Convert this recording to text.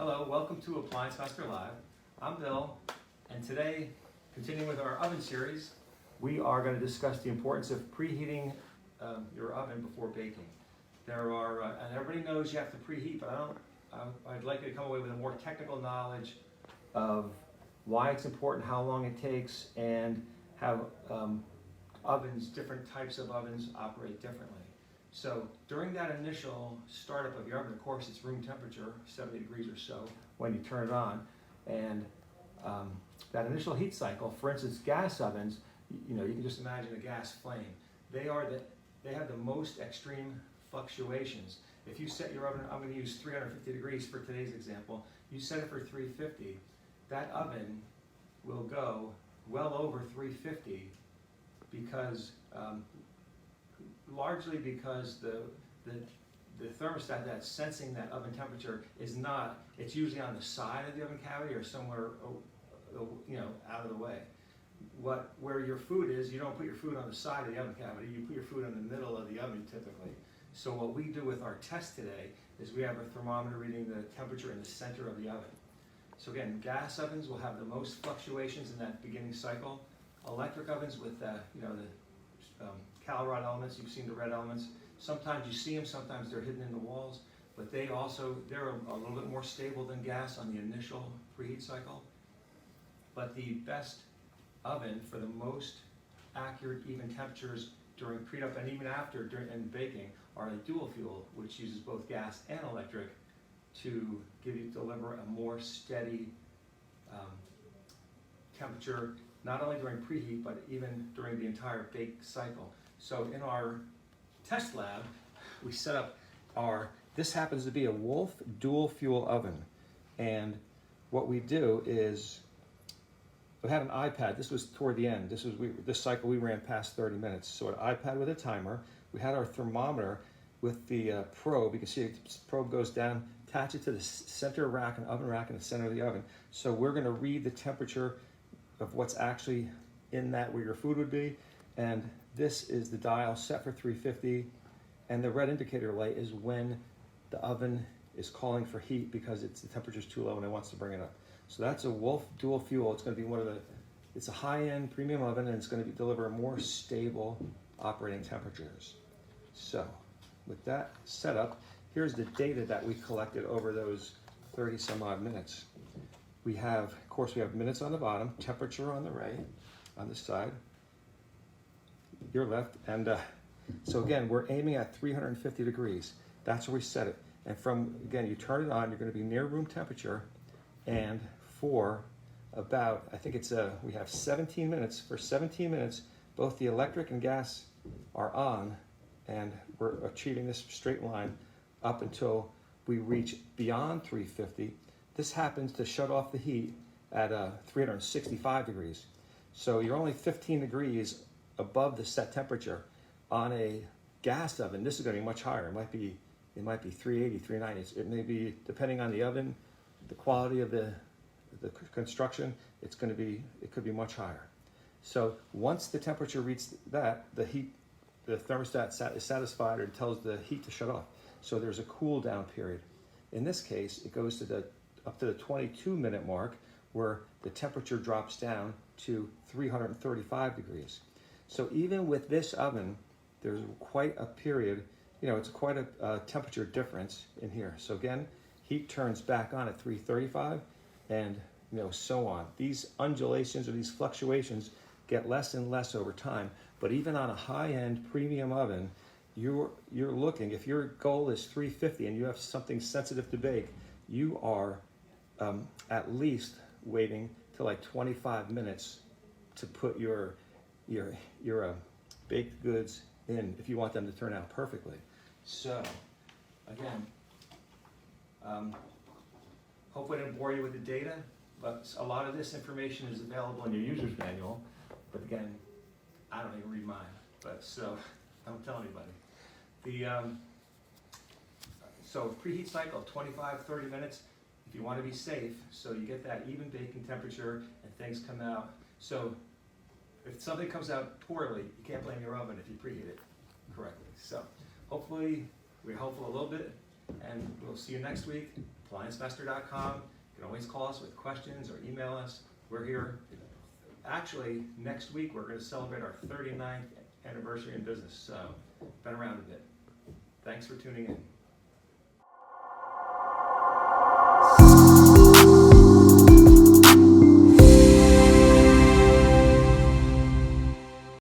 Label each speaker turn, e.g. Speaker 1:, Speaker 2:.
Speaker 1: Hello, welcome to Appliance Master Live. I'm Bill, and today, continuing with our oven series, we are going to discuss the importance of preheating your oven before baking. There are, and everybody knows you have to preheat, but I'd like you to come away with a more technical knowledge of why it's important, how long it takes, and how ovens, different types of ovens operate differently. So during that initial startup of your oven, of course it's room temperature, 70 degrees or so, when you turn it on. And that initial heat cycle, for instance, gas ovens, you can just imagine a gas flame. They have the most extreme fluctuations. If you set your oven, I'm going to use 350 degrees for today's example, you set it for 350, that oven will go well over 350 because largely because the thermostat that's sensing that oven temperature it's usually on the side of the oven cavity or somewhere out of the way. Where your food is, you don't put your food on the side of the oven cavity, you put your food in the middle of the oven typically. So what we do with our test today is we have a thermometer reading the temperature in the center of the oven. So again, gas ovens will have the most fluctuations in that beginning cycle. Electric ovens with the cal rod elements, you've seen the red elements. Sometimes you see them, sometimes they're hidden in the walls, but they're a little bit more stable than gas on the initial preheat cycle. But the best oven for the most accurate, even temperatures during preheat and even after and baking are a dual fuel, which uses both gas and electric to deliver a more steady temperature, not only during preheat, but even during the entire bake cycle. So in our test lab, we set up this happens to be a Wolf dual fuel oven. And what we do is, we had an iPad, this was toward the end, this cycle we ran past 30 minutes. So an iPad with a timer, we had our thermometer with the probe, you can see the probe goes down, attach it to the center rack, an oven rack in the center of the oven. So we're gonna read the temperature of what's actually in that where your food would be, and this is the dial set for 350, and the red indicator light is when the oven is calling for heat because the temperature's too low and it wants to bring it up. So that's a Wolf dual fuel. It's going to be it's a high-end premium oven, and it's going to deliver more stable operating temperatures. So with that setup, here's the data that we collected over those 30 some odd minutes. Of course, we have minutes on the bottom, temperature on the right, on this side, your left, and so again, we're aiming at 350 degrees. That's where we set it. And again, you turn it on, you're going to be near room temperature, and for about, I think we have 17 minutes. For 17 minutes, both the electric and gas are on, and we're achieving this straight line up until we reach beyond 350. This happens to shut off the heat at 365 degrees. So you're only 15 degrees above the set temperature. On a gas oven, this is going to be much higher. It might be 380, 390. It may be, depending on the oven, the quality of the construction, it could be much higher. So once the temperature reaches that, the thermostat is satisfied, or it tells the heat to shut off. So there's a cool down period. In this case, it goes up to the 22-minute mark, where the temperature drops down to 335 degrees. So even with this oven, there's quite a period, it's quite a temperature difference in here. So again, heat turns back on at 335, and so on. These undulations or these fluctuations get less and less over time. But even on a high-end premium oven, you're looking, if your goal is 350 and you have something sensitive to bake, you are at least waiting till like 25 minutes to put your baked goods in if you want them to turn out perfectly. So again, hopefully I didn't bore you with the data, but a lot of this information is available in your user's manual. But again, I don't even read mine, so don't tell anybody. So preheat cycle, 25-30 minutes. If you want to be safe, so you get that even baking temperature and things come out. So if something comes out poorly, you can't blame your oven if you preheat it correctly. So hopefully we're helpful a little bit. and we'll see you next week. APPLIANCEMASTER.com. You can always call us with questions or email us. We're here. Actually, next week we're going to celebrate our 39th anniversary in business, so been around a bit. Thanks for tuning in.